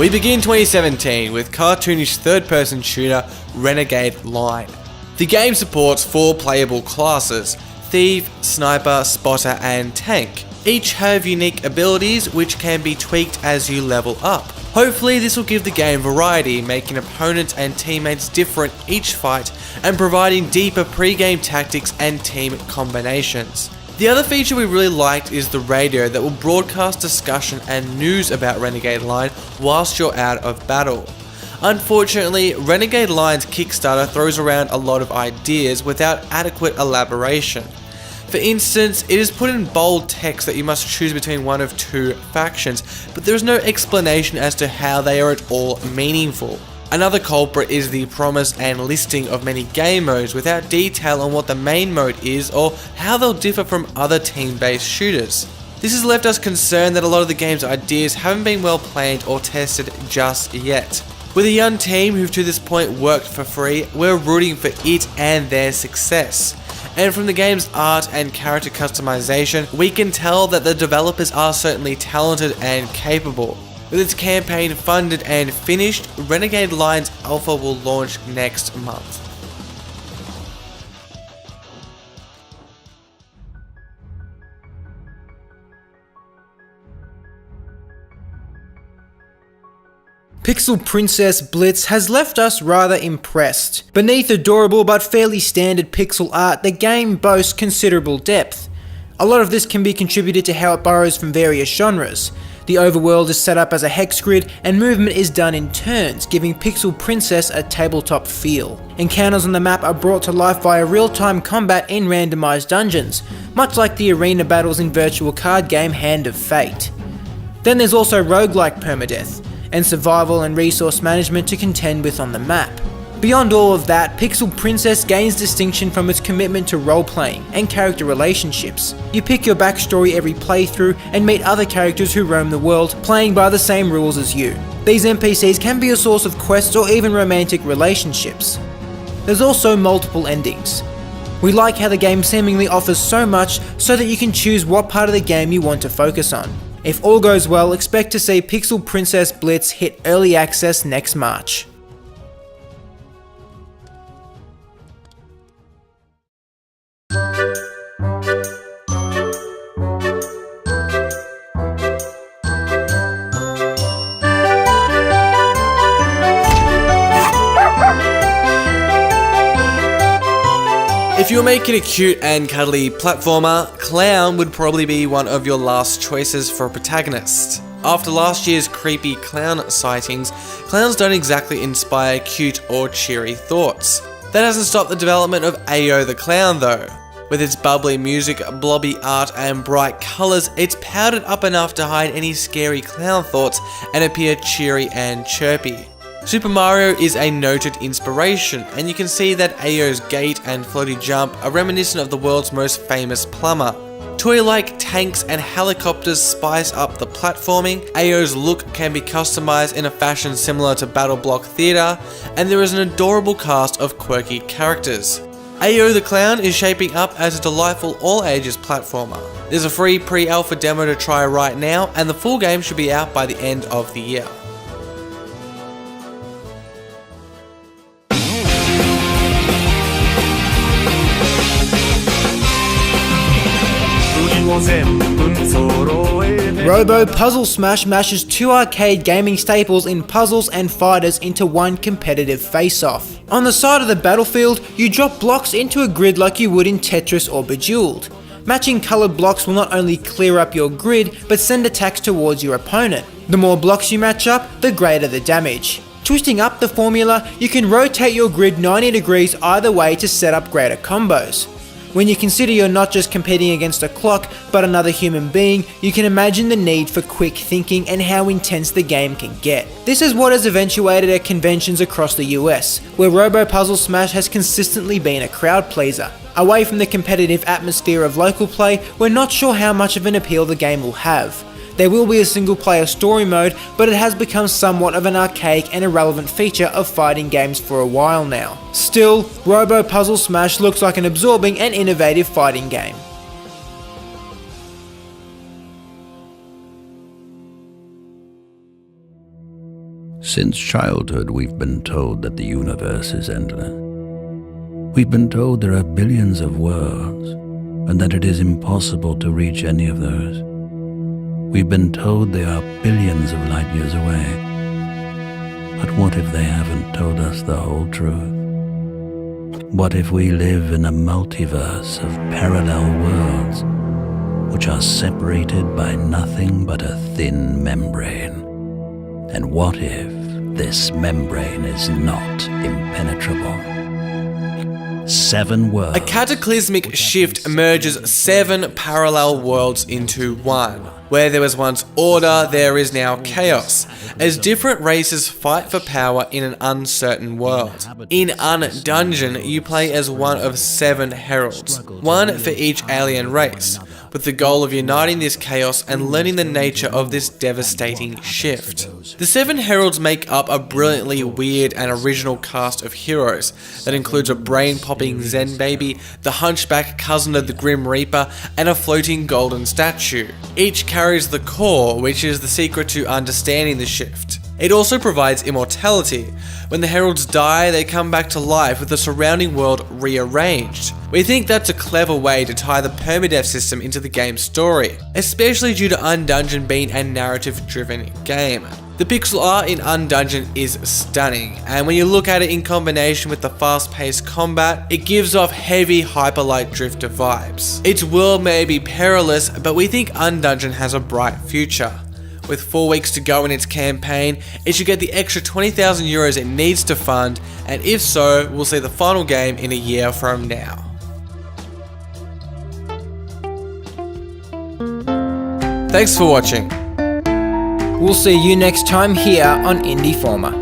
We begin 2017 with cartoonish third-person shooter Renegade Line. The game supports 4 playable classes: Thief, Sniper, Spotter, and Tank. Each have unique abilities which can be tweaked as you level up. Hopefully this will give the game variety, making opponents and teammates different each fight and providing deeper pre-game tactics and team combinations. The other feature we really liked is the radio that will broadcast discussion and news about Renegade Line whilst you're out of battle. Unfortunately, Renegade Line's Kickstarter throws around a lot of ideas without adequate elaboration. For instance, it is put in bold text that you must choose between one of 2 factions, but there is no explanation as to how they are at all meaningful. Another culprit is the promise and listing of many game modes without detail on what the main mode is or how they'll differ from other team-based shooters. This has left us concerned that a lot of the game's ideas haven't been well planned or tested just yet. With a young team who've to this point worked for free, we're rooting for it and their success. And from the game's art and character customization, we can tell that the developers are certainly talented and capable. With its campaign funded and finished, Renegade Line's alpha will launch next month. Pixel Princess Blitz has left us rather impressed. Beneath adorable but fairly standard pixel art, the game boasts considerable depth. A lot of this can be contributed to how it borrows from various genres. The overworld is set up as a hex grid and movement is done in turns, giving Pixel Princess a tabletop feel. Encounters on the map are brought to life via real-time combat in randomized dungeons, much like the arena battles in virtual card game Hand of Fate. Then there's also roguelike permadeath, and survival and resource management to contend with on the map. Beyond all of that, Pixel Princess gains distinction from its commitment to role-playing and character relationships. You pick your backstory every playthrough and meet other characters who roam the world, playing by the same rules as you. These NPCs can be a source of quests or even romantic relationships. There's also multiple endings. We like how the game seemingly offers so much so that you can choose what part of the game you want to focus on. If all goes well, expect to see Pixel Princess Blitz hit early access next March. If you're making a cute and cuddly platformer, Clown would probably be one of your last choices for a protagonist. After last year's creepy clown sightings, clowns don't exactly inspire cute or cheery thoughts. That hasn't stopped the development of Ayo the Clown though. With its bubbly music, blobby art and bright colours, it's powdered up enough to hide any scary clown thoughts and appear cheery and chirpy. Super Mario is a noted inspiration, and you can see that Ayo's gait and floaty jump are reminiscent of the world's most famous plumber. Toy-like tanks and helicopters spice up the platforming, Ayo's look can be customized in a fashion similar to Battle Block Theatre, and there is an adorable cast of quirky characters. Ayo the Clown is shaping up as a delightful all-ages platformer. There's a free pre-alpha demo to try right now, and the full game should be out by the end of the year. Robo Puzzle Smash mashes 2 arcade gaming staples in puzzles and fighters into one competitive face-off. On the side of the battlefield, you drop blocks into a grid like you would in Tetris or Bejeweled. Matching coloured blocks will not only clear up your grid, but send attacks towards your opponent. The more blocks you match up, the greater the damage. Twisting up the formula, you can rotate your grid 90 degrees either way to set up greater combos. When you consider you're not just competing against a clock, but another human being, you can imagine the need for quick thinking and how intense the game can get. This is what has eventuated at conventions across the US, where Robo Puzzle Smash has consistently been a crowd pleaser. Away from the competitive atmosphere of local play, we're not sure how much of an appeal the game will have. There will be a single player story mode, but it has become somewhat of an archaic and irrelevant feature of fighting games for a while now. Still, Robo Puzzle Smash looks like an absorbing and innovative fighting game. Since childhood, we've been told that the universe is endless. We've been told there are billions of worlds, and that it is impossible to reach any of those. We've been told they are billions of light years away. But what if they haven't told us the whole truth? What if we live in a multiverse of parallel worlds, which are separated by nothing but a thin membrane? And what if this membrane is not impenetrable? 7 worlds. A cataclysmic shift merges 7 parallel worlds into one. Where there was once order, there is now chaos, as different races fight for power in an uncertain world. In Undungeon, you play as one of 7 heralds, one for each alien race, with the goal of uniting this chaos and learning the nature of this devastating shift. The 7 heralds make up a brilliantly weird and original cast of heroes that includes a brain-popping Zen baby, the hunchback cousin of the Grim Reaper, and a floating golden statue. Each carries the core, which is the secret to understanding the shift. It also provides immortality. When the heralds die, they come back to life with the surrounding world rearranged. We think that's a clever way to tie the permadeath system into the game's story, especially due to Undungeon being a narrative-driven game. The pixel art in Undungeon is stunning, and when you look at it in combination with the fast-paced combat, it gives off heavy Hyperlight Drifter vibes. Its world may be perilous, but we think Undungeon has a bright future. With 4 weeks to go in its campaign, it should get the extra 20,000 euros it needs to fund, and if so, we'll see the final game in a year from now. Thanks for watching. We'll see you next time here on Indieformed.